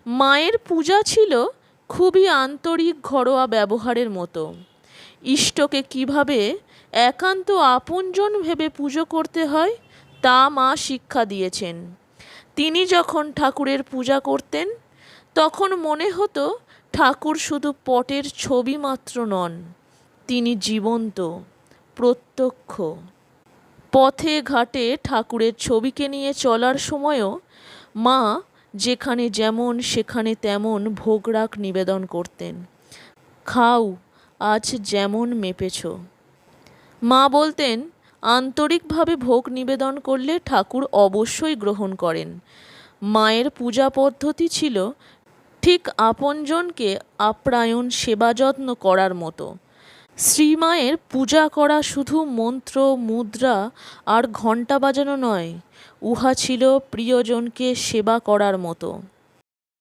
মায়ের পূজা ছিল খুবই আন্তরিক ঘরোয়া ব্যবহারের মতো। ইষ্টকে কিভাবে একান্ত আপনজন ভেবে পুজো করতে হয় তা মা শিক্ষা দিয়েছেন। তিনি যখন ঠাকুরের পূজা করতেন তখন মনে হতো ঠাকুর শুধু পটের ছবি মাত্র নন, তিনি জীবন্ত, প্রত্যক্ষ। পথে ঘাটে ঠাকুরের ছবিকে নিয়ে চলার সময়ও মা যেখানে যেমন সেখানে তেমন ভোগরাগ নিবেদন করতেন। খাও আজ যেমন মেপেছ। মা বলতেন আন্তরিকভাবে ভোগ নিবেদন করলে ঠাকুর অবশ্যই গ্রহণ করেন। মায়ের পূজা পদ্ধতি ছিল ঠিক আপনজনকে আপ্যায়ন সেবা যত্ন করার মতো। শ্রীমায়ের পূজা করা শুধু মন্ত্র মুদ্রা আর ঘণ্টা বাজানো নয়, উহা ছিল প্রিয়জনকে সেবা করার মতো।